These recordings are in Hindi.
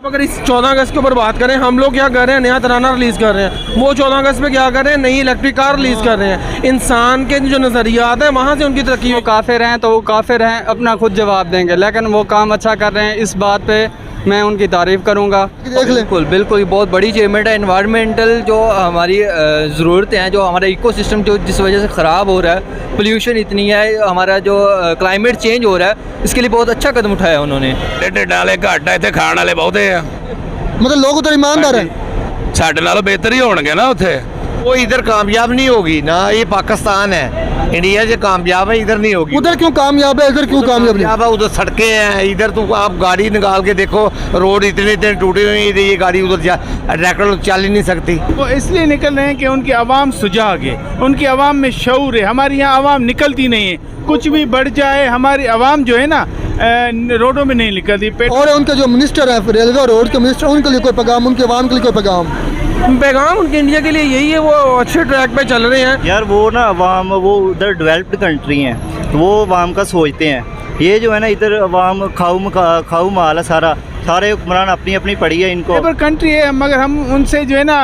अगर इस 14 अगस्त के ऊपर बात करें, हम लोग क्या कर रहे हैं, नया तराना रिलीज़ कर रहे हैं। वो 14 अगस्त पे क्या कर रहे हैं, नई इलेक्ट्रिक कार रिलीज़ कर रहे हैं। इंसान के जो नज़रियात हैं वहाँ से उनकी तरक्की। वो काफिर हैं तो वो काफिर हैं, अपना खुद जवाब देंगे, लेकिन वो काम अच्छा कर रहे हैं, इस बात पे मैं उनकी तारीफ़ करूँगा। बिल्कुल बिल्कुल बहुत बड़ी अचीवमेंट है। इन्वायरमेंटल जो हमारी ज़रूरतें हैं, जो हमारा इकोसिस्टम जो जिस वजह से ख़राब हो रहा है, पोल्यूशन इतनी है, हमारा जो क्लाइमेट चेंज हो रहा है, इसके लिए बहुत अच्छा कदम उठाया उन्होंने। डाले घट है, इतने खाने वाले बहुते हैं, मतलब लोग उधर ईमानदार हैं, साढ़े नालों बेहतर ही होंगे ना उत्थे। वो इधर कामयाब नहीं होगी ना, ये पाकिस्तान है, इंडिया जो कामयाब है इधर नहीं होगी। उधर क्यों कामयाब है, इधर क्यों कामयाब नहीं? है उधर सड़कें हैं, इधर तो आप गाड़ी निकाल के देखो, रोड इतने इतने टूटे हुए हैं, ये गाड़ी उधर ट्रैक्टर चल ही नहीं सकती। वो इसलिए निकल रहे हैं कि उनकी आवाम सुजाग है, उनकी आवाम में शऊर है। हमारी यहाँ आवाम निकलती नहीं है, कुछ भी बढ़ जाए हमारी आवाम जो है ना रोडों में नहीं निकलती। और उनके जो मिनिस्टर हैं, रेलवे और रोड के मिनिस्टर, उनके लिए कोई पैगाम, उनके आवाम के लिए कोई पैगाम उनके इंडिया के लिए यही है, वो अच्छे ट्रैक पे चल रहे हैं यार। वो ना अवाम, वो उधर डेवलप्ड कंट्री हैं, वो अवाम का सोचते हैं। ये जो है ना इधर अवाम खाऊ माल है, सारे हुक्मरान अपनी अपनी पड़ी है इनको। लेबर कंट्री है, मगर हम उनसे जो है ना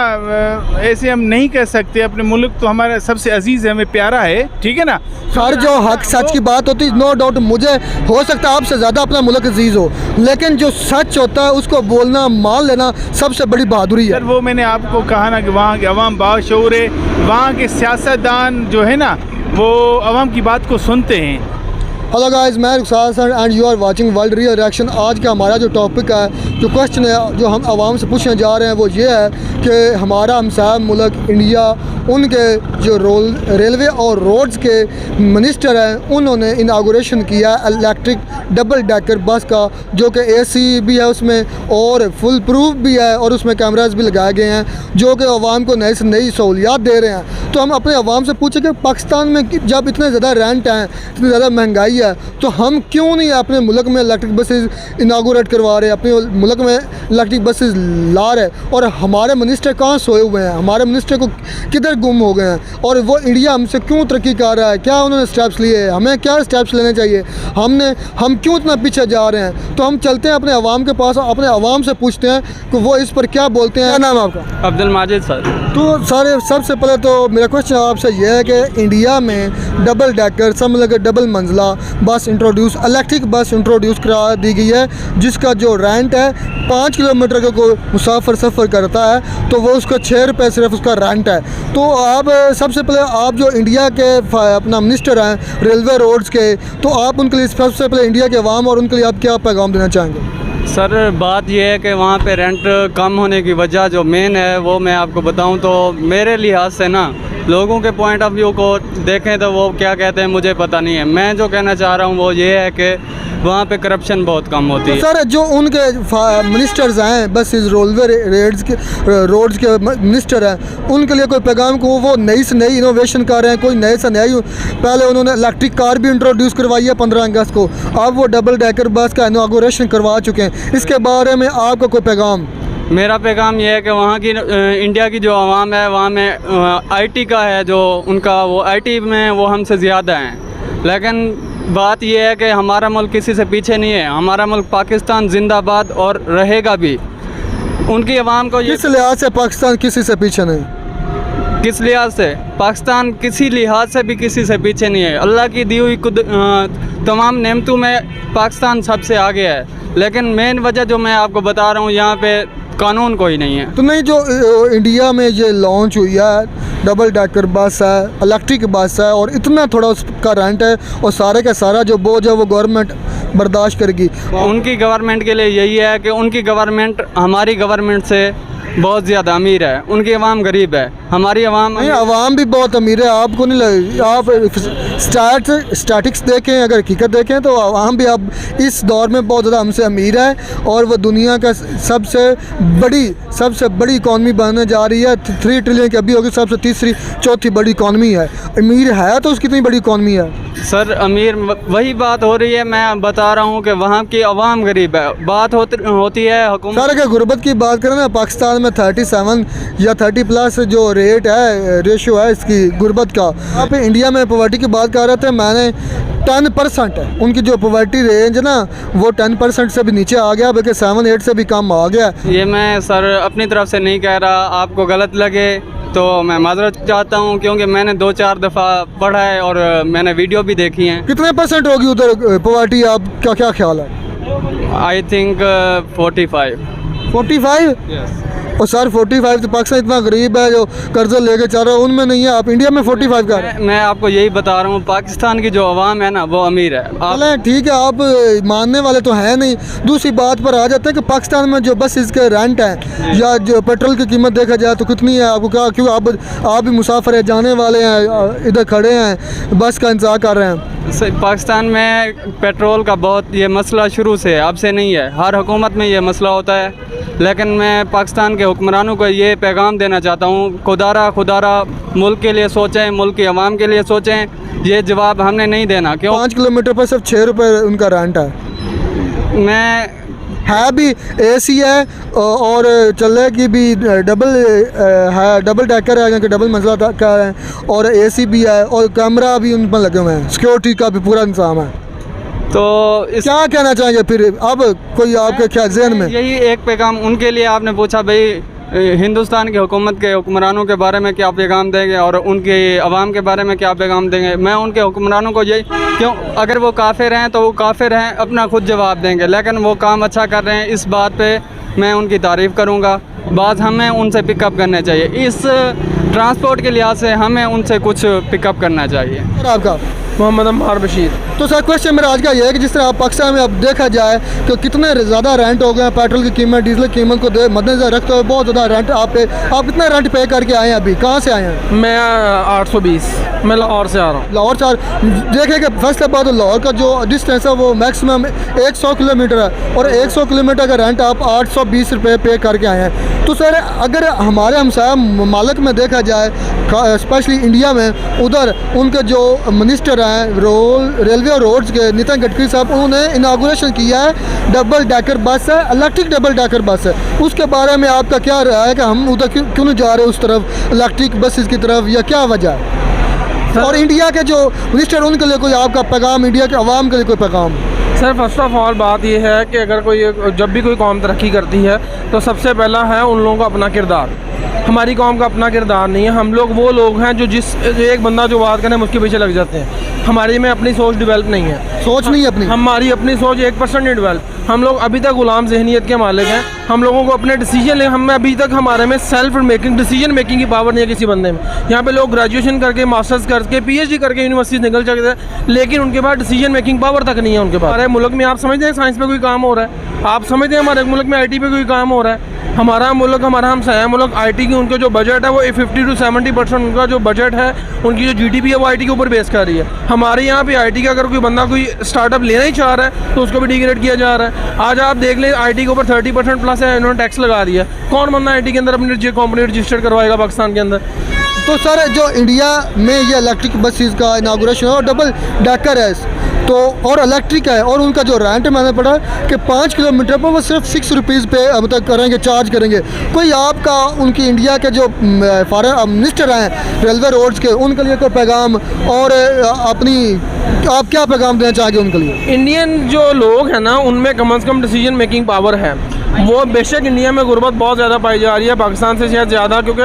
ऐसे हम नहीं कह सकते। अपने मुल्क तो हमारा सबसे अजीज़ है, हमें प्यारा है, ठीक है ना। हर जो हक सच की बात होती है, नो डाउट, मुझे हो सकता है आपसे ज़्यादा अपना मुल्क अजीज़ हो, लेकिन जो सच होता है उसको बोलना, मान लेना सबसे बड़ी बहादुरी है। सर वो मैंने आपको कहा ना कि वहाँ के अवाम बाशऊर है, वहाँ के सियासतदान जो है ना वो अवाम की बात को सुनते हैं। हेलो गाइस, मैं Rukhsar sir and you are watching world real reaction. आज का हमारा जो टॉपिक है, जो क्वेश्चन है, जो हम आवाम से पूछने जा रहे हैं, वो ये है कि हमारा हमसाया मुल्क इंडिया, उनके जो रेलवे और रोड्स के मिनिस्टर हैं, उन्होंने इनागोरेशन किया इलेक्ट्रिक डबल डेकर बस का, जो कि AC भी है उसमें और फुल प्रूफ भी है, और उसमें कैमरास भी लगाए गए हैं, जो कि आवाम को नई से नई सहूलियात दे रहे हैं। तो हम अपने आवाम से पूछें कि पाकिस्तान में जब इतने ज़्यादा रेंट हैं, इतनी ज़्यादा महंगाई है, तो हम क्यों नहीं अपने मुल्क में इलेक्ट्रिक बसेस इनागोरेट करवा रहे, अपने मुल्क में इलेक्ट्रिक बसेस ला रहे? और हमारे मिनिस्टर कहाँ सोए हुए हैं, हमारे मिनिस्टर को किधर गुम हो गए हैं, और वो इंडिया हमसे क्यों तरक्की कर रहा है? क्या उन्होंने स्टेप्स लिए? हमें क्या स्टेप्स लेने चाहिए? हम क्यों इतना पीछे जा रहे हैं? तो हम चलते हैं अपने अवाम के पास, अपने अवाम से पूछते हैं कि वो इस पर क्या बोलते हैं। क्या नाम है आपका? अब्दुल माजिद सर। तो सारे सबसे पहले तो मेरा क्वेश्चन आपसे यह है कि इंडिया में डबल डेकर, सब मिलकर डबल मंजिला बस इंट्रोड्यूस, इलेक्ट्रिक बस इंट्रोड्यूस करा दी गई है, जिसका जो रेंट है 5 किलोमीटर का कोई मुसाफिर सफ़र करता है तो वो उसका 6 रुपये सिर्फ उसका रेंट है। तो आप सबसे पहले, आप जो इंडिया के अपना मिनिस्टर हैं रेलवे रोड्स के, तो आप उनके लिए सबसे पहले इंडिया के अवाम और उनके लिए आप क्या पैगाम देना चाहेंगे? सर बात यह है कि वहाँ पे रेंट कम होने की वजह जो मेन है वो मैं आपको बताऊँ तो मेरे लिहाज से ना, लोगों के पॉइंट ऑफ व्यू को देखें तो वो क्या कहते हैं मुझे पता नहीं है। मैं जो कहना चाह रहा हूँ वो ये है कि वहाँ पे करप्शन बहुत कम होती है। सर जो उनके मिनिस्टर्स हैं, बस इस रोड्स के मिनिस्टर हैं, उनके लिए कोई पैगाम को वो नई से नई इनोवेशन कर रहे हैं, कोई नए से नई, पहले उन्होंने इलेक्ट्रिक कार भी इंट्रोड्यूस करवाई है 15 अगस्त को, अब वो डबल डेकर बस का इनागोरेशन करवा चुके हैं। इसके बारे में आपका कोई पैगाम? मेरा पैगाम यह है कि वहाँ की इंडिया की जो आवाम है, वहाँ में IT का है जो उनका, वो IT में वो हमसे ज़्यादा हैं, लेकिन बात यह है कि हमारा मुल्क किसी से पीछे नहीं है। हमारा मुल्क पाकिस्तान जिंदाबाद और रहेगा भी। उनकी आवाम को किस लिहाज से पाकिस्तान किसी से पीछे नहीं? किस लिहाज से पाकिस्तान किसी लिहाज से भी किसी से पीछे नहीं है। अल्लाह की दी हुई तमाम नेमतों में पाकिस्तान सबसे आगे है, लेकिन मेन वजह जो मैं आपको बता रहा हूँ, यहाँ पे कानून कोई नहीं है। तो नहीं, जो इंडिया में ये लॉन्च हुई है डबल डेकर बस है, इलेक्ट्रिक बस है, और इतना थोड़ा उसका रेंट है, और सारे का सारा जो बोझ है वो गवर्नमेंट बर्दाश्त करेगी। उनकी गवर्नमेंट के लिए यही है कि उनकी गवर्नमेंट हमारी गवर्नमेंट से बहुत ज़्यादा अमीर है, उनकी आवाम गरीब है, हमारी आवाम नहीं, आवाम भी बहुत अमीर है। आपको नहीं लगे, आप स्टैटिक्स देखें, अगर हकीकत देखें तो आवाम भी अब इस दौर में बहुत ज़्यादा हमसे अमीर है, और वो दुनिया का सबसे बड़ी इकॉनमी बनने जा रही है। 3 ट्रिलियन की अभी होगी, सबसे तीसरी चौथी बड़ी इकॉनमी है। अमीर है तो उसकी इतनी बड़ी इकॉनमी है। सर अमीर वही बात हो रही है, मैं बता रहा हूँ कि वहाँ की आवाम गरीब है। बात होती है हुकूमत। सर अगर गुर्बत की बात करें ना, पाकिस्तान में 37 या 30 प्लस जो रेट है, रेशियो है इसकी गुर्बत का। आप इंडिया में पॉवर्टी की बात कर रहे थे, मैंने 10% है उनकी जो पॉवर्टी रेंज है ना वो 10% से भी नीचे आ गया, बल्कि 7-8 से भी कम आ गया। ये मैं सर अपनी तरफ से नहीं कह रहा, आपको गलत लगे तो मैं माजरत चाहता हूँ, क्योंकि मैंने 2-4 दफ़ा पढ़ा है और मैंने वीडियो भी देखी हैं। कितने % होगी उधर पॉवर्टी, आपका क्या ख्याल है? I think 45? यस। और सर 45 तो पाकिस्तान इतना गरीब है जो कर्जा लेके चल रहा है, उनमें नहीं है, आप इंडिया में 45 का रहे हैं। मैं आपको यही बता रहा हूँ, पाकिस्तान की जो आवाम है ना वो अमीर है। चलें ठीक है, आप मानने वाले तो हैं नहीं। दूसरी बात पर आ जाते हैं कि पाकिस्तान में जो बस इसके रेंट है या जो पेट्रोल की कीमत देखा जाए तो कितनी है आपको, क्या क्यों आप भी मुसाफिर है, जाने वाले हैं, इधर खड़े हैं, बस का इंतजार कर रहे हैं। पाकिस्तान में पेट्रोल का बहुत ये मसला शुरू से अब से नहीं है, हर हुकूमत में ये मसला होता है, लेकिन मैं पाकिस्तान के हुक्मरानों को ये पैगाम देना चाहता हूँ, खुदारा मुल्क के लिए सोचें, मुल्क की आवाम के लिए सोचें। ये जवाब हमने नहीं देना। क्यों? 5 किलोमीटर पर सिर्फ 6 रुपये उनका रेंट है। मैं है भी एसी है और चलने की भी डबल है, डबल डेकर है, क्योंकि डबल मंजिला का है, और एसी भी है और कैमरा भी उन पर लगे हुए हैं, सिक्योरिटी का भी पूरा इंतजाम है। तो क्या कहना चाहेंगे फिर अब कोई आपके क्या जहन में? यही एक पैगाम उनके लिए, आपने पूछा भाई हिंदुस्तान की हुकूमत के हुक्मरानों के बारे में क्या पैगाम देंगे और उनके अवाम के बारे में क्या पैगाम देंगे। मैं उनके हुक्मरानों को यही, क्यों, अगर वो काफिर हैं तो वो काफिर हैं, अपना खुद जवाब देंगे, लेकिन वो काम अच्छा कर रहे हैं, इस बात पे मैं उनकी तारीफ़ करूँगा। बात हमें उनसे पिकअप करने चाहिए, इस ट्रांसपोर्ट के लिहाज से हमें उनसे कुछ पिकअप करना चाहिए। और आपका? मोहम्मद अम्मार बशीर। तो सर क्वेश्चन मेरा आज का ये है कि जिस तरह आप पाकिस्तान में अब देखा जाए कि कितने ज़्यादा रेंट हो गए हैं, पेट्रोल की कीमत, डीजल की कीमत को मद्देनजर रखते हुए बहुत ज़्यादा रेंट आप कितना रेंट पे करके आए हैं? अभी कहाँ से आए हैं? मैं 820, मैं लाहौर से आ रहा हूँ। लाहौर से देखें कि फैसलाबाद और लाहौर का जो डिस्टेंस है वो मैक्सिमम 100 किलोमीटर है, और 100 किलोमीटर का रेंट आप 820 रुपये पे करके आए हैं। तो सर अगर हमारे हमसाया ममालिक में देखा जाए, स्पेशली इंडिया में, उधर उनके जो मिनिस्टर हैं रेलवे और रोड्स के, नितिन गडकरी साहब, उन्होंने इनागुरेशन किया है डबल डेकर बस है, इलेक्ट्रिक डबल डेकर बस है। उसके बारे में आपका क्या राय है कि हम उधर क्यों नहीं जा रहे उस तरफ, इलेक्ट्रिक बसेस की तरफ, या क्या वजह है? और इंडिया के जो मिनिस्टर उनके लिए कोई आपका पैगाम, इंडिया के अवाम के लिए कोई पैगाम? सर फर्स्ट ऑफ ऑल बात यह है कि अगर जब भी कोई कौम तरक्की करती है तो सबसे पहला है उन लोगों का अपना किरदार। हमारी कौम का अपना किरदार नहीं है, हम लोग वो लोग हैं जो एक बंदा जो बात करें उसके पीछे लग जाते हैं। हमारी में अपनी सोच डेवलप नहीं है, सोच नहीं अपनी, हमारी अपनी सोच 1% नहीं डेवलप। हम लोग अभी तक गुलाम जहनीत के मालिक हैं। हम लोगों को अपने डिसीजन ले, हम अभी तक हमारे में सेल्फ मेकिंग, डिसीजन मेकिंग की पावर नहीं है किसी बंदे में। यहाँ पे लोग ग्रेजुएशन करके, मास्टर्स करके, PhD करके यूनिवर्सिटी निकल सकते हैं, लेकिन उनके पास डिसीजन मेकिंग पावर तक नहीं है उनके पास। हमारे मुल्क में आप समझते हैं साइंस पे कोई काम हो रहा है? आप समझते हैं हमारे मुल्क में IT पे कोई काम हो रहा है? हमारा मुल्क, हमारा हमसाया मुल्क IT की उनके जो बजट है वो 50 to 70% उनका जो बजट है, उनकी जो GDP है वो IT के ऊपर बेस कर रही है। हमारे यहाँ पे IT का अगर कोई बंदा कोई स्टार्टअप लेना ही चाह रहा है तो उसको भी डिग्रेड किया जा रहा है। आज आप देख लें IT के ऊपर 30% प्लस है, इन्होंने टैक्स लगा दिया। कौन बंदा IT के अंदर अपनी कंपनी रजिस्टर करवाएगा पाकिस्तान के अंदर? तो सर जो इंडिया में ये इलेक्ट्रिक बसेस का इनागुरेशन है और डबल डेकर है तो, और इलेक्ट्रिक है, और उनका जो रेंट मैंने पढ़ा कि 5 किलोमीटर पर वो सिर्फ 6 रुपीज़ पे मतलब करेंगे, चार्ज करेंगे। कोई आपका उनकी इंडिया के जो मिनिस्टर हैं रेलवे रोड्स के, उनके लिए कोई पैगाम, और अपनी आप क्या पैगाम देना चाहेंगे उनके लिए? इंडियन जो लोग हैं ना उनमें कम से कम डिसीजन मेकिंग पावर है। वो बेशक इंडिया में गुर्बत बहुत ज़्यादा पाई जा रही है, पाकिस्तान से शायद ज़्यादा, क्योंकि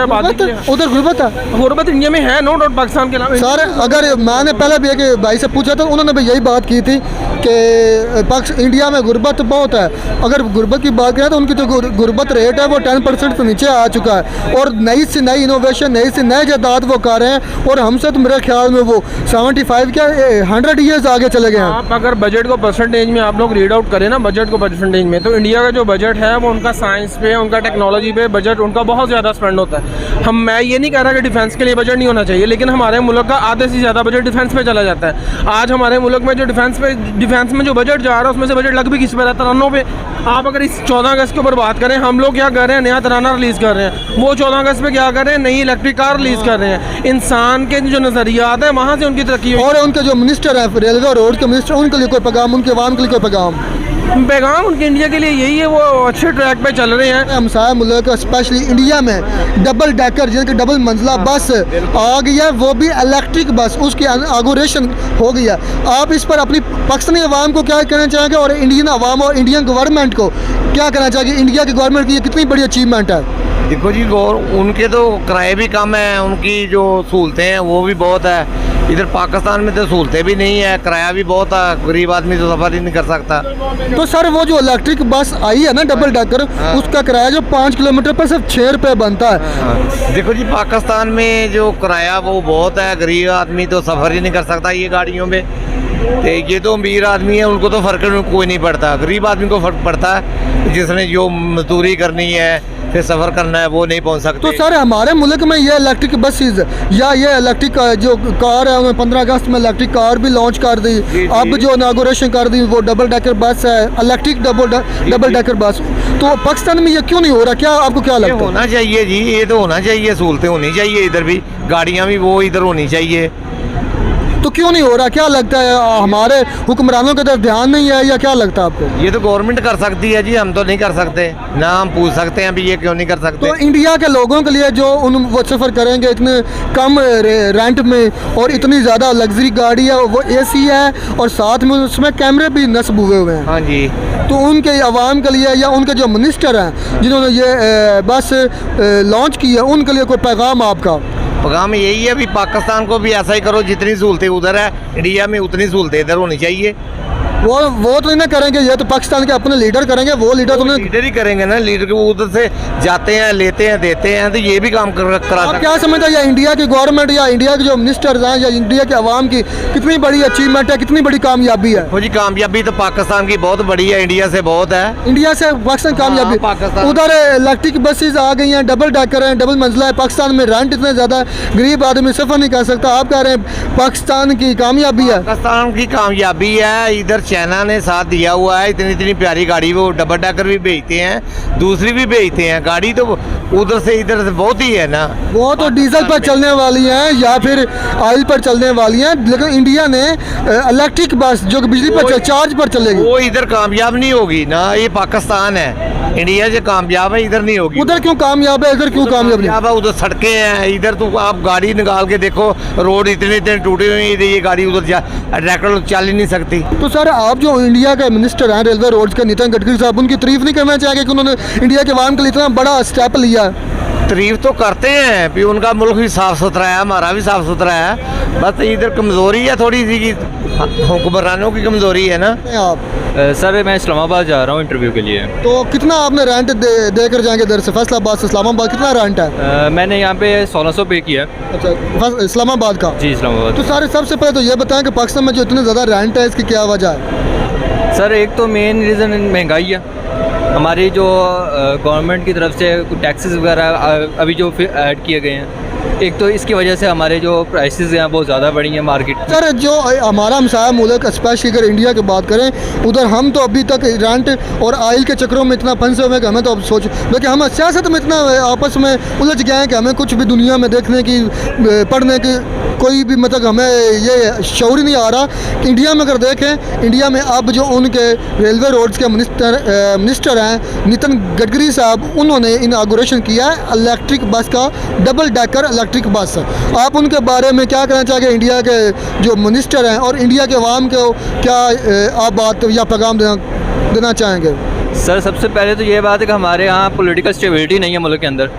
उधर गुर्बत है, गुर्बत इंडिया में है, नो डाउट, पाकिस्तान के अलावा। सर अगर मैंने पहले भी एक भाई से पूछा था, उन्होंने भी यही बात की थी कि इंडिया में गुर्बत बहुत है। अगर गुर्बत की बात करें तो उनकी जो गुर्बत रेट है वो 10% से नीचे आ चुका है, और नई से नई इनोवेशन, नई से नए जायदाद वो कर रहे हैं, और हमसे तो मेरे ख्याल में वो 75 क्या 100 ईयर्स आगे चले गए हैं। आप अगर बजट को परसेंटेज में आप लोग रीड आउट करें ना, बजट को परसेंटेज में, तो इंडिया का जो बजट है वो उनका साइंस पे, उनका टेक्नोलॉजी पे बजट उनका बहुत ज़्यादा स्पेंड होता है। मैं ये नहीं कह रहा कि डिफेंस के लिए बजट नहीं होना चाहिए, लेकिन हमारे मुल्क का आधे से ज़्यादा बजट डिफेंस पे चला जाता है। आज हमारे मुल्क में जो डिफेंस में जो बजट जा रहा है उसमें से बजट लग भी किस पे रहा है? तरानों पे। आप अगर इस 14 अगस्त के ऊपर बात करें, हम लोग क्या कर रहे हैं, नया तराना रिलीज़ कर रहे हैं। वो 14 अगस्त पे क्या कर रहे हैं, नई इलेक्ट्रिक कार रिलीज़ कर रहे हैं। इंसान के जो नज़रियात है वहाँ से उनकी तरक्की। और उनके जो मिनिस्टर हैं रेलवे रोड के मिनिस्टर, उनके लिए कोई पैगाम, उनके अवाम के लिए कोई पैगाम? पैगाम उनके इंडिया के लिए यही है, वो अच्छे ट्रैक पे चल रहे हैं। हमसाया मुल्क स्पेशली इंडिया में डबल डेकर जिनकी डबल मंजिला बस आ गई है, वो भी इलेक्ट्रिक बस, उसकी इनॉग्रेशन हो गई है। आप इस पर अपनी पाकिस्तानी अवाम को क्या कहना चाहेंगे और इंडियन अवाम और इंडियन गवर्नमेंट को क्या कहना चाहेंगे? इंडिया की गवर्नमेंट की ये कितनी बड़ी अचीवमेंट है। देखो जी, उनके तो किराए भी कम हैं, उनकी जो सहूलतें हैं वो भी बहुत है। इधर पाकिस्तान में तो सहूलतें भी नहीं है, किराया भी बहुत है, गरीब आदमी तो सफ़र ही नहीं कर सकता। तो सर वो जो इलेक्ट्रिक बस आई है ना डबल डेकर, उसका किराया जो 5 किलोमीटर पर सिर्फ 6 रुपये बनता है। देखो जी, पाकिस्तान में जो किराया वो बहुत है, गरीब आदमी तो सफ़र ही नहीं कर सकता ये गाड़ियों में। तो ये तो अमीर आदमी है, उनको तो फ़र्क कोई नहीं पड़ता। गरीब आदमी को फ़र्क पड़ता है, जिसने जो मजदूरी करनी है फिर सफ़र करना है वो नहीं पहुंच सकते। तो सर हमारे मुल्क में ये इलेक्ट्रिक बसेस या ये इलेक्ट्रिक जो कार है, उन्होंने 15 अगस्त में इलेक्ट्रिक कार भी लॉन्च कर दी। अब जो इनॉग्रेशन कर दी वो डबल डेकर बस है, इलेक्ट्रिक डबल डेकर बस। तो पाकिस्तान में ये क्यों नहीं हो रहा? क्या आपको क्या लगता है? होना चाहिए जी, ये तो होना चाहिए, सहूलतें होनी चाहिए, इधर भी गाड़ियाँ भी वो इधर होनी चाहिए। तो क्यों नहीं हो रहा? क्या लगता है हमारे हुक्मरानों के तरफ ध्यान नहीं है या क्या लगता है आपको? ये तो गवर्नमेंट कर सकती है जी, हम तो नहीं कर सकते ना। हम पूछ सकते हैं अभी ये क्यों नहीं कर सकते। तो इंडिया के लोगों के लिए जो वो सफ़र करेंगे इतने कम रेंट में और इतनी ज़्यादा लग्जरी गाड़ी है, वो एसी है और साथ में उसमें कैमरे भी नस्ब हुए हुए हैं। हाँ जी। तो उनके अवाम के लिए या उनके जो मिनिस्टर हैं जिन्होंने ये बस लॉन्च की है, उनके लिए कोई पैगाम आपका? पैगाम यही है, अभी पाकिस्तान को भी ऐसा ही करो, जितनी सहूलतें उधर है इंडिया में उतनी सहूलतें इधर होनी चाहिए। वो तो नहीं करेंगे, ये तो पाकिस्तान के अपने लीडर करेंगे। वो लीडर तो नहीं, लीडर ही करेंगे ना, लीडर को उधर से जाते हैं, लेते हैं, देते हैं, तो ये भी काम करा आप सकते क्या समझते हैं? या इंडिया की गवर्नमेंट या इंडिया के जो मिनिस्टर्स हैं या इंडिया के अवाम की कितनी बड़ी अचीवमेंट है, कितनी बड़ी कामयाबी है? हैं जी। कामयाबी तो पाकिस्तान की बहुत बड़ी है, इंडिया से बहुत है। इंडिया से पाकिस्तान कामयाबी। पाकिस्तान उधर इलेक्ट्रिक बसेस आ गई हैं, डबल डेकर हैं, डबल मंजिला है। पाकिस्तान में रेंट इतने ज़्यादा, गरीब आदमी सफ़र नहीं कर सकता। आप कह रहे हैं पाकिस्तान की कामयाबी है? पाकिस्तान की कामयाबी है, इधर चाइना ने साथ दिया हुआ है। इतनी इतनी प्यारी गाड़ी वो डबल डेकर भी भेजते हैं, दूसरी भी भेजते हैं। गाड़ी तो उधर से इधर से बहुत ही है ना। वो तो डीजल पर चलने वाली हैं या फिर ऑयल पर चलने वाली हैं, लेकिन इंडिया ने इलेक्ट्रिक बस जो कि बिजली पर चार्ज पर चलेगी, वो इधर कामयाब नहीं होगी ना। ये पाकिस्तान है, इंडिया से कामयाब है, इधर नहीं होगी। उधर क्यों कामयाब है, इधर क्यों कामयाब नहीं? है उधर सड़कें हैं, इधर तो आप गाड़ी निकाल के देखो, रोड इतने इतने टूटे हुए हैं, ये गाड़ी उधर ट्रैक्टर चल ही नहीं सकती। तो सर आप जो इंडिया के मिनिस्टर हैं रेलवे रोड्स के, नितिन गडकरी साहब, उनकी तारीफ नहीं करना चाहेंगे कि उन्होंने इंडिया के अवाम के लिए इतना बड़ा स्टेप लिया है? तारीफ तो करते हैं भी, उनका मुल्क भी साफ़ सुथरा है, हमारा भी साफ़ सुथरा है। बस इधर कमज़ोरी है थोड़ी सी की, हुक्मरानों की कमज़ोरी है ना। आप सर मैं इस्लामाबाद जा रहा हूँ इंटरव्यू के लिए। तो कितना आपने रेंट दे कर जाएंगे इधर से फैसलाबाद से इस्लामाबाद? कितना रेंट है? मैंने यहाँ पे 1600 पे किया। अच्छा, इस्लामाबाद का? जी इस्लामाबाद। तो सारे सबसे पहले तो ये बताएं कि पाकिस्तान में जो इतने ज़्यादा रेंट है इसकी क्या वजह है? सर एक तो मेन रीज़न महंगाई है। हमारी जो गवर्नमेंट की तरफ से टैक्सेस वगैरह अभी जो ऐड किए गए हैं, एक तो इसकी वजह से हमारे जो प्राइसेस हैं बहुत ज़्यादा बढ़ी हैं मार्केट। सर जो हमारा हमसाया मुल्क स्पेशली अगर इंडिया की बात करें, उधर हम तो अभी तक रेंट और ऑयल के चक्रों में इतना फंसे हुए कि हमें तो अब लेकिन हम सियासत में इतना आपस में उलझ गए हैं कि हमें कुछ भी दुनिया में देखने की, पढ़ने की कोई भी मतलब हमें ये शऊर ही नहीं आ रहा कि इंडिया में अगर देखें, इंडिया में अब जो उनके रेलवे रोड्स के मिनिस्टर हैं नितिन गडकरी साहब, उन्होंने इनॉग्रेशन किया है इलेक्ट्रिक बस का, डबल डेकर इलेक्ट्रिक बस। आप उनके बारे में क्या कहना चाहेंगे? इंडिया के जो मिनिस्टर हैं और इंडिया के अवाम को क्या आप बात या पैगाम देना चाहेंगे? सर सबसे पहले तो ये बात है कि हमारे यहाँ पॉलिटिकल स्टेबिलिटी नहीं है मुल्क के अंदर।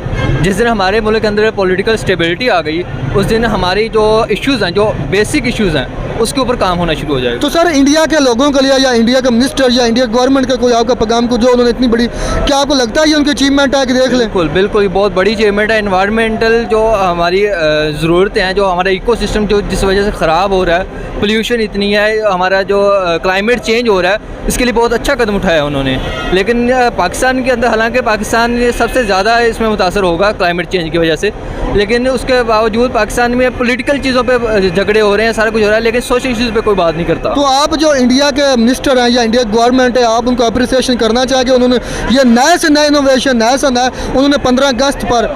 जिस दिन हमारे मुल्क के अंदर पॉलिटिकल स्टेबिलिटी आ गई, उस दिन हमारी जो इश्यूज़ हैं, जो बेसिक इश्यूज़ हैं, उसके ऊपर काम होना शुरू हो जाएगा। तो सर इंडिया के लोगों के लिए या इंडिया के मिनिस्टर या इंडिया गवर्नमेंट का कोई आपका पैगाम को, जो उन्होंने इतनी बड़ी, क्या आपको लगता है ये उनकी अचीवमेंट है कि देख लें? बिल्कुल बिल्कुल, ये बहुत बड़ी अचीवमेंट है। इन्वायरमेंटल जो हमारी ज़रूरतें हैं, जो हमारा इकोसिस्टम जो जिस वजह से ख़राब हो रहा है, पोल्यूशन इतनी है, हमारा जो क्लाइमेट चेंज हो रहा है, इसके लिए बहुत अच्छा कदम उठाया उन्होंने। लेकिन पाकिस्तान के अंदर, हालांकि पाकिस्तान सबसे ज़्यादा इसमें मुतासर होगा क्लाइमेट चेंज की वजह से, लेकिन उसके बावजूद पाकिस्तान में पॉलिटिकल चीज़ों पे झगड़े हो रहे हैं, सारा कुछ हो रहा है, लेकिन सोशल इश्यूज़ पे कोई बात नहीं करता। तो आप जो इंडिया के मिनिस्टर हैं या इंडिया गवर्नमेंट है, आप उनको अप्रिसिएशन करना चाहिए। उन्होंने ये नए से नए इनोवेशन, नए से नए, उन्होंने 15 अगस्त पर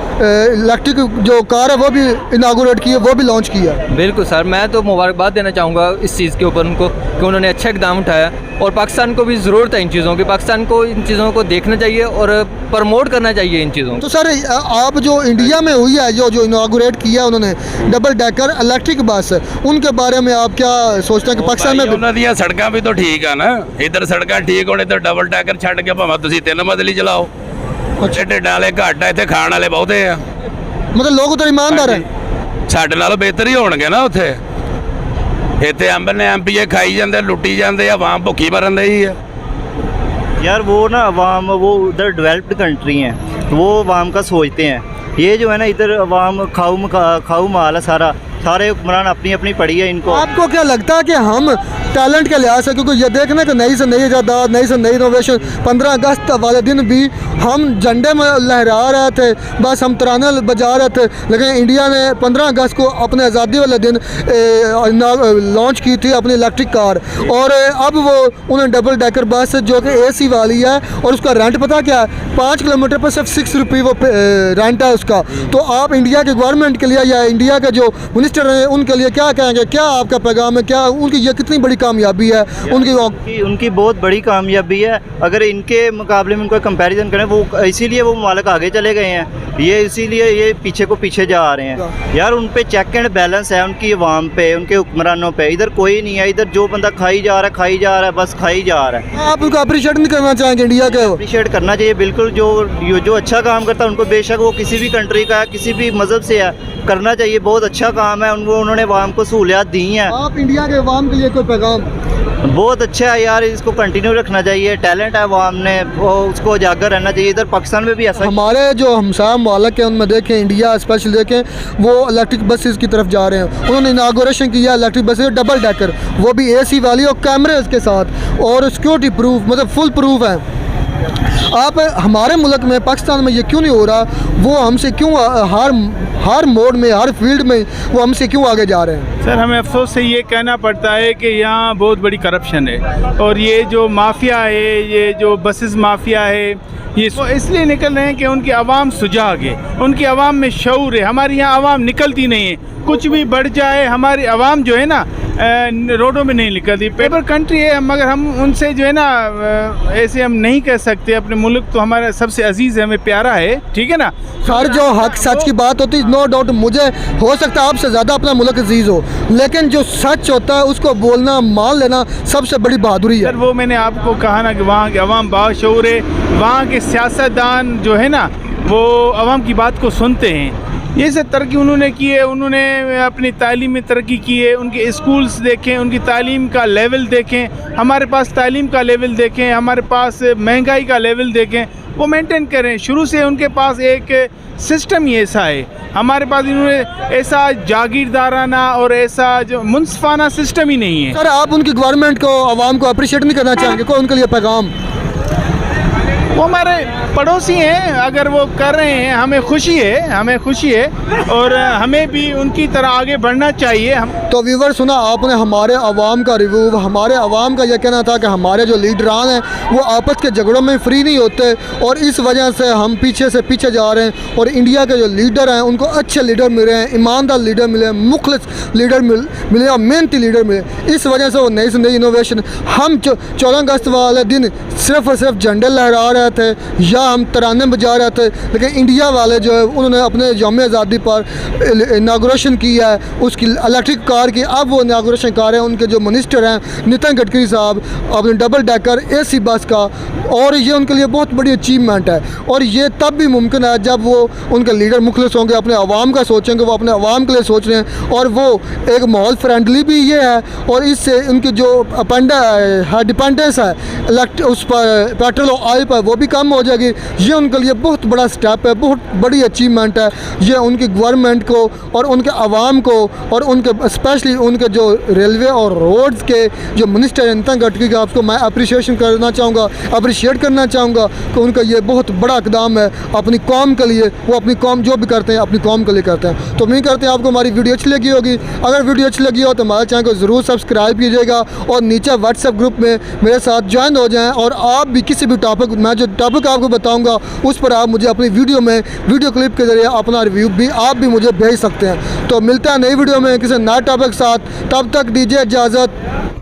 इलेक्ट्रिक जो कार है वो भी इनागोरेट की है, वो भी लॉन्च की है। बिल्कुल सर, मैं तो मुबारकबाद देना चाहूँगा इस चीज़ के ऊपर उनको कि उन्होंने अच्छा इकदाम उठाया, और पाकिस्तान को भी ज़रूरत है इन चीज़ों की। पाकिस्तान को इन चीज़ों को देखना चाहिए और प्रमोट करना चाहिए इन चीज़ों को। तो सर आप जो इंडिया में हुई है, जो इनागोरेट किया उन्होंने डबल डेकर इलेक्ट्रिक बस, उनके बारे में आप क्या सोचते हैं कि पाकिस्तान में ਉਹਨਾਂ ਦੀਆਂ ਸੜਕਾਂ ਵੀ ਤਾਂ ਠੀਕ ਆ ਨਾ, ਇੱਧਰ ਸੜਕਾਂ ਠੀਕ ਹੋਣ, ਇੱਧਰ ਡਬਲ ਟੈਕਰ ਛੱਡ ਕੇ ਭਾਵੇਂ ਤੁਸੀਂ 3 ਮੰਜ਼ਲੀ ਚਲਾਓ। ਅੱਛੇ ਢਿੱਡਾਂ ਵਾਲੇ ਘੱਟ ਆ, ਇੱਥੇ ਖਾਣ ਵਾਲੇ ਬਹੁਤੇ ਆ। मतलब लोग तो ईमानदार हैं। ਸਾਡੇ ਨਾਲੋਂ ਬਿਹਤਰ ਹੀ ਹੋਣਗੇ ਨਾ ਉੱਥੇ। ਇੱਥੇ ਐਮਪੀਏ ਖਾਈ ਜਾਂਦੇ, ਲੁੱਟੀ ਜਾਂਦੇ ਆ, ਆਵਾਮ ਭੁੱਖੀ ਮਰਨ ਰਹੀ ਆ। यार वो ना अवाम, वो उधर डेवलप्ड कंट्री हैं, वो अवाम का सोचते हैं। ये जो है ना इधर अवाम खाऊ माल है सारे हुक्मरान अपनी अपनी पड़ी है इनको। आपको क्या लगता है कि हम टैलेंट के लिहाज से, क्योंकि ये देखना कि नई से नई इजादात, नई से नई इनोवेशन, 15 अगस्त वाले दिन भी हम झंडे में लहरा रहे थे, बस हम तराने बजा रहे थे, लेकिन इंडिया ने 15 अगस्त को अपने आज़ादी वाले दिन लॉन्च की थी अपनी इलेक्ट्रिक कार, और अब वो उन्हें डबल डेकर बस जो कि AC वाली है, और उसका रेंट पता क्या है, 5 किलोमीटर पर सिर्फ 6 रुपये वो रेंट है उसका। तो आप इंडिया के गवर्नमेंट के लिए या इंडिया के जो मिनिस्टर हैं उनके लिए क्या कहेंगे, क्या आपका पैगाम है, क्या उनकी ये कितनी बड़ी कामयाबी है उनकी बहुत बड़ी कामयाबी है। अगर इनके मुकाबले में उनको कंपैरिजन करें, वो इसीलिए वो मालिक आगे चले गए हैं, ये इसीलिए ये पीछे को पीछे जा रहे हैं। यार उन पे चेक एंड बैलेंस है, उनकी अवाम पे, उनके हुक्मरानों पे। इधर कोई नहीं है, इधर जो बंदा खाई जा रहा है बस खाई जा रहा है। आप उनको अप्रिशिएट नहीं करना चाहेंगे इंडिया के? अप्रिशिएट करना चाहिए बिल्कुल। जो अच्छा काम करता है उनको, बेशक वो किसी भी कंट्री का है, किसी भी मज़हब से है, करना चाहिए। बहुत अच्छा काम है, उन्होंने अवाम को सहूलियात दी हैं। आप इंडिया के अवाम के लिए कोई पैगाम? बहुत अच्छा है यार, इसको कंटिन्यू रखना चाहिए। टैलेंट है अवाम ने, वो उसको उजागर रहना चाहिए। इधर पाकिस्तान में भी ऐसा। हमारे जो हमसाया मालिक हैं उनमें देखें, इंडिया स्पेशल देखें, वो इलेक्ट्रिक बसेस की तरफ जा रहे हैं। उन्होंने इनागोरेशन किया इलेक्ट्रिक बसेस डबल डेकर, वो भी AC वाली और कैमरे के साथ, और सिक्योरिटी प्रूफ, मतलब फुल प्रूफ है। आप हमारे मुल्क में, पाकिस्तान में ये क्यों नहीं हो रहा? वो हमसे क्यों हर मोड में, हर फील्ड में वो हमसे क्यों आगे जा रहे हैं? सर हमें अफसोस से ये कहना पड़ता है कि यहाँ बहुत बड़ी करप्शन है, और ये जो माफिया है, ये जो बसेस माफिया है, ये इसलिए निकल रहे हैं कि उनकी आवाम सुजाग है, उनकी आवाम में शऊर है। हमारी यहाँ आवाम निकलती नहीं है, कुछ भी बढ़ जाए हमारी आवाम जो है ना रोडों में नहीं निकलती। पेपर कंट्री है, मगर हम उनसे जो है ना ऐसे हम नहीं कह सकते। अपने मुल्क तो हमारा सबसे अजीज़ है, हमें प्यारा है, ठीक है ना। हर जो हक सच की बात होती है, नो डाउट, मुझे हो सकता है आपसे ज़्यादा अपना मुल्क अजीज़ हो, लेकिन जो सच होता है उसको बोलना, मान लेना सबसे बड़ी बहादुरी है। सर वो मैंने आपको कहा ना कि वहाँ के अवाम बाशऊर है, वहाँ के सियासतदान जो है ना वो अवाम की बात को सुनते हैं। ये सब तरक्की उन्होंने की है, उन्होंने अपनी तालीम में तरक्की की है। उनके स्कूल्स देखें, उनकी तालीम का लेवल देखें, हमारे पास तालीम का लेवल देखें, हमारे पास महंगाई का लेवल देखें, वो मेंटेन करें। शुरू से उनके पास एक सिस्टम ही ऐसा है, हमारे पास इन्होंने ऐसा जागीरदाराना और ऐसा जो मुनसिफाना सिस्टम ही नहीं है। सर आप उनकी गवर्नमेंट को, आवाम को अप्रिशिएट नहीं करना चाहेंगे? कोई उनके लिए पैगाम? वो हमारे पड़ोसी हैं, अगर वो कर रहे हैं हमें खुशी है, और हमें भी उनकी तरह आगे बढ़ना चाहिए। तो व्यूवर सुना आपने हमारे अवाम का रिव्यू। हमारे अवाम का यह कहना था कि हमारे जो लीडरान हैं वो आपस के झगड़ों में फ्री नहीं होते, और इस वजह से हम पीछे से पीछे जा रहे हैं। और इंडिया के जो लीडर हैं उनको अच्छे लीडर मिले हैं, ईमानदार लीडर मिले, मुखलिस लीडर मिले और मेहनती लीडर मिले। इस वजह से वो नई से नई इनोवेशन, हम 14 अगस्त वाले दिन सिर्फ और सिर्फ झंडे लहरा रहे थे या हम तराने बजा रहे थे, लेकिन इंडिया वाले जो है उन्होंने अपने यौम आज़ादी पर इनागोरेशन किया है उसकी इलेक्ट्रिक कार की। अब वो इनागोरेशन कार है, उनके जो मिनिस्टर हैं नितिन गडकरी साहब, अपने डबल डेकर AC बस का, और ये उनके लिए बहुत बड़ी अचीवमेंट है। और ये तब भी मुमकिन है जब वो उनके लीडर मुखलिस होंगे, अपने अवाम का सोचेंगे, वो अपने अवाम के लिए सोच रहे हैं, और वो एक माहौल फ्रेंडली भी ये है, और इससे उनकी जो डिपेंडेंस है उस पर, पेट्रोल और ऑयल पर, वो भी कम हो जाएगी। ये उनके लिए बहुत बड़ा स्टेप है, बहुत बड़ी अचीवमेंट है। ये उनकी गवर्नमेंट को और उनके अवाम को और उनके स्पेशली उनके जो रेलवे और रोड्स के जो मिनिस्टर हैं नितिन गडकरी का, आपको मैं अप्रिशिएशन करना चाहूँगा। अप्रिशिएट करना चाहूँगा कि उनका ये बहुत बड़ा इकदाम है अपनी कौम के लिए। वो अपनी कौम जो भी करते हैं अपनी कौम के लिए करते हैं। तो उम्मीद करते हैं आपको हमारी वीडियो अच्छी लगी होगी। अगर वीडियो अच्छी लगी हो तो हमारे चैनल को ज़रूर सब्सक्राइब कीजिएगा और नीचे व्हाट्सएप ग्रुप में मेरे साथ ज्वाइन हो जाएँ। और आप भी किसी भी टॉपिक, मैं जो टॉपिक आपको बताऊँगा उस पर आप मुझे अपनी वीडियो में वीडियो क्लिप के ज़रिए अपना रिव्यू भी आप भी मुझे भेज सकते हैं। तो मिलता है नई वीडियो में किसी नए टॉपिक के साथ, तब तक दीजिए इजाज़त।